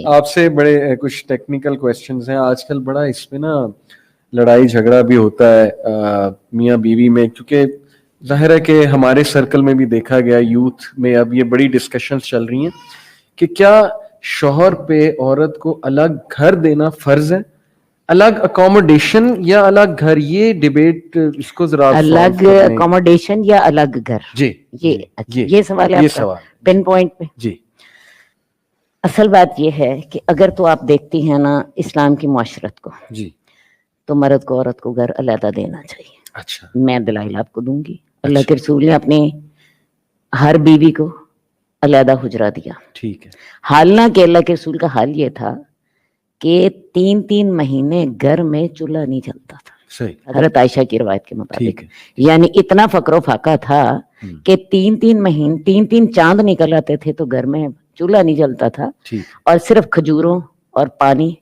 آپ سے بڑے کچھ ٹیکنیکل کویسچنز ہیں. آج کل بڑا اس میں نا لڑائی جھگڑا بھی ہوتا ہے میاں بیوی میں, کیونکہ ظاہر ہے کہ ہمارے سرکل میں بھی دیکھا گیا, یوتھ میں اب یہ بڑی ڈسکشنز چل رہی ہیں کہ کیا شوہر پہ عورت کو الگ گھر دینا فرض ہے, الگ اکوموڈیشن یا الگ گھر. یہ ڈیبیٹ اس کو ذرا الگ اکوموڈیشن یا الگ گھر. جی یہ سوال ہے آپ کا پن پوائنٹ پہ. جی اصل بات یہ ہے کہ اگر تو آپ دیکھتی ہیں نا اسلام کی معاشرت کو, جی تو مرد کو عورت کو گھر علیحدہ دینا چاہیے. اچھا, میں دلائل آپ کو دوں گی. اللہ کے رسول نے اپنی ہر بیوی کو علیحدہ حجرہ دیا. ٹھیک ہے. حالانکہ اللہ کے رسول کا حال یہ تھا کہ 3 مہینے گھر میں چولہا نہیں جلتا تھا. صحیح. حضرت عائشہ کی روایت کے مطابق. ٹھیک ہے. یعنی اتنا فقر و فاقہ تھا کہ 3 مہینے 3 چاند نکل آتے تھے تو گھر میں چولہا نہیں جلتا تھا. اور صرف کھجوروں اور پانی,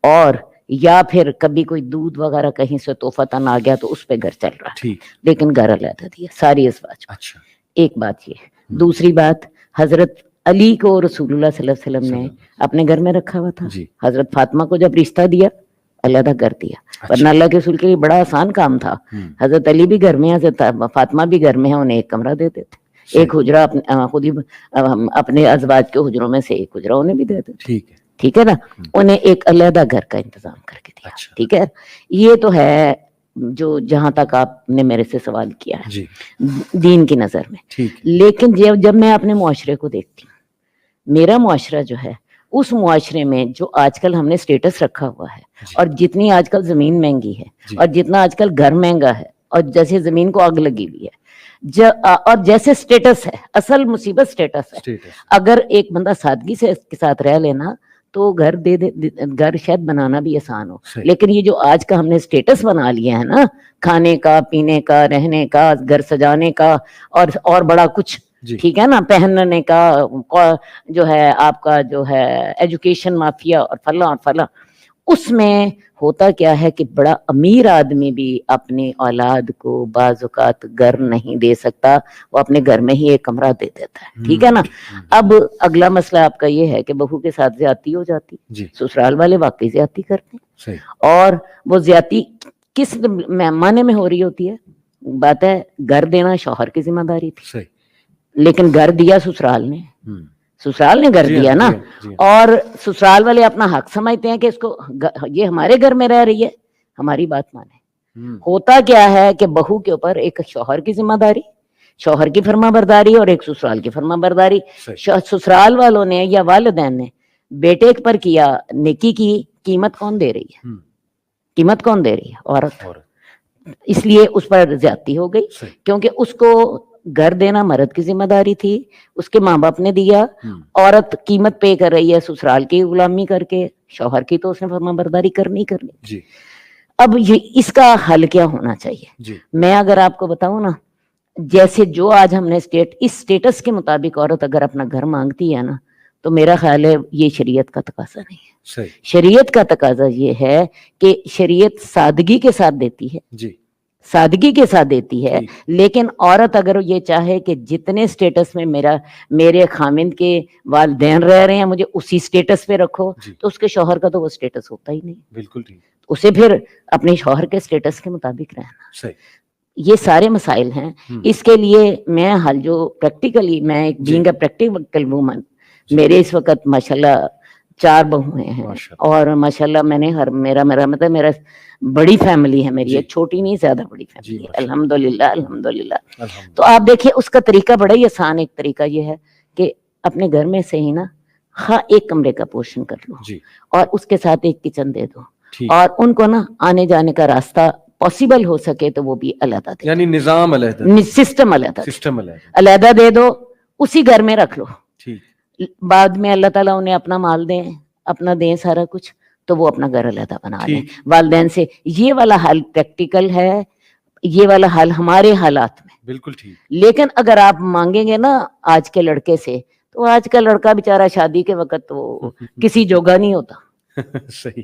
اور یا پھر کبھی کوئی دودھ وغیرہ کہیں سے توفتاً آ گیا تو اس پہ گھر چل رہا ہے. لیکن گھر علیحدہ دیا ساری ازواج. اچھا, ایک بات یہ. دوسری بات, حضرت علی کو رسول اللہ صلی اللہ علیہ وسلم نے اپنے گھر میں رکھا ہوا تھا. حضرت فاطمہ کو جب رشتہ دیا علیحدہ کر دیا, ورنہ اللہ کے رسول کے لیے بڑا آسان کام تھا. حضرت علی بھی گھر میں, حضرت فاطمہ بھی گھر میں ہے, انہیں ایک کمرہ دیتے تھے, ایک حجرہ خود ہی اپنے ازواج کے حجروں میں سے ایک حجرہ انہیں بھی دیتے تھے. ٹھیک ہے نا, انہیں ایک علیحدہ گھر کا انتظام کر کے دیا. ٹھیک ہے, یہ تو ہے جو جہاں تک آپ نے میرے سے سوال کیا ہے دین کی نظر میں. لیکن جب میں اپنے معاشرے کو دیکھتی ہوں, میرا معاشرہ جو ہے اس معاشرے میں جو آج کل ہم نے سٹیٹس رکھا ہوا ہے, اور جتنی آج کل زمین مہنگی ہے, اور جتنا آج کل گھر مہنگا ہے, اور جیسے زمین کو آگ لگی ہوئی ہے, اور جیسے سٹیٹس ہے, اصل مصیبت سٹیٹس ہے. اگر ایک بندہ سادگی سے کے ساتھ رہ لینا تو گھر گھر شاید بنانا بھی آسان ہو. لیکن یہ جو آج کا ہم نے سٹیٹس بنا لیا ہے نا, کھانے کا, پینے کا, رہنے کا, گھر سجانے کا, اور بڑا کچھ, ٹھیک ہے نا, پہننے کا, جو ہے آپ کا جو ہے ایجوکیشن مافیا اور فلاں اور فلاں, اس میں ہوتا کیا ہے کہ بڑا امیر آدمی بھی اپنی اولاد کو بعض اوقات گھر نہیں دے سکتا, وہ اپنے گھر میں ہی ایک کمرہ دے دیتا ہے. ٹھیک ہے نا. اب اگلا مسئلہ آپ کا یہ ہے کہ بہو کے ساتھ زیادتی ہو جاتی, سسرال والے واقعی زیادتی کرتے ہیں, اور وہ زیادتی کس معنی میں ہو رہی ہوتی ہے؟ بات ہے گھر دینا شوہر کی ذمہ داری تھی, لیکن گھر دیا سسرال نے, سسرال نے گھر دیا نا, اور سسرال والے اپنا حق سمجھتے ہیں کہ اس کو یہ ہمارے گھر میں رہ رہی ہے, ہماری بات مانے. ہوتا کیا ہے کہ بہو کے اوپر ایک شوہر کی ذمہ داری, شوہر کی فرما برداری, اور ایک سسرال کی فرما برداری. سسرال والوں نے یا والدین نے بیٹے پر کیا نیکی کی قیمت کون دے رہی ہے؟ قیمت کون دے رہی ہے؟ عورت. اس لیے اس پر زیادتی ہو گئی, کیونکہ اس کو گھر دینا مرد کی ذمہ داری تھی, اس کے ماں باپ نے دیا. عورت قیمت پے کر رہی ہے سسرال کی غلامی کر کے, شوہر کی تو اس نے فرما برداری کرنی کرنی. اب یہ اس کا حل کیا ہونا چاہیے؟ میں اگر آپ کو بتاؤں نا, جیسے جو آج ہم نے اس سٹیٹس کے مطابق عورت اگر اپنا گھر مانگتی ہے نا, تو میرا خیال ہے یہ شریعت کا تقاضا نہیں ہے. شریعت کا تقاضا یہ ہے کہ شریعت سادگی کے ساتھ دیتی ہے, سادگی کے ساتھ دیتی ہے. لیکن عورت اگر یہ چاہے کہ جتنے سٹیٹس میں میرے خامند کے والدین رہ رہے ہیں مجھے اسی سٹیٹس پہ رکھو, تو اس کے شوہر کا تو وہ سٹیٹس ہوتا ہی نہیں. بالکل ٹھیک. اسے پھر اپنے شوہر کے سٹیٹس کے مطابق رہنا. یہ سارے مسائل ہیں. اس کے لیے میں حل جو پریکٹیکلی, میں ایک بینگ اے پریکٹیکل وومن, میرے اس وقت ماشاءاللہ 4 بہویں ہیں, اور ماشاءاللہ میں نے میرا مطلب میرا بڑی فیملی ہے میری, ایک چھوٹی نہیں زیادہ بڑی فیملی ہے الحمدللہ الحمدللہ. تو آپ دیکھیے اس کا طریقہ بڑا ہی آسان, ایک طریقہ یہ ہے کہ اپنے گھر میں سے ہی نا ایک کمرے کا پورشن کر لو, اور اس کے ساتھ ایک کچن دے دو, اور ان کو نا آنے جانے کا راستہ پاسبل ہو سکے تو وہ بھی علیحدہ دے, یعنی نظام علیحدہ, سسٹم علیحدہ دے دو, اسی گھر میں رکھ لو. بعد میں اللہ تعالیٰ انہیں اپنا مال دیں, اپنا دیں سارا کچھ, تو وہ اپنا گھر علیحدہ بنا لیں والدین سے. یہ والا حل پریکٹیکل ہے, یہ والا حل ہمارے حالات میں بالکل ٹھیک. لیکن اگر آپ مانگیں گے نا آج کے لڑکے سے, تو آج کا لڑکا بیچارہ شادی کے وقت وہ کسی جوگا نہیں ہوتا. صحیح.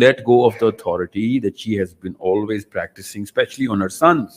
let go of the authority that she has been always practicing, especially on her sons,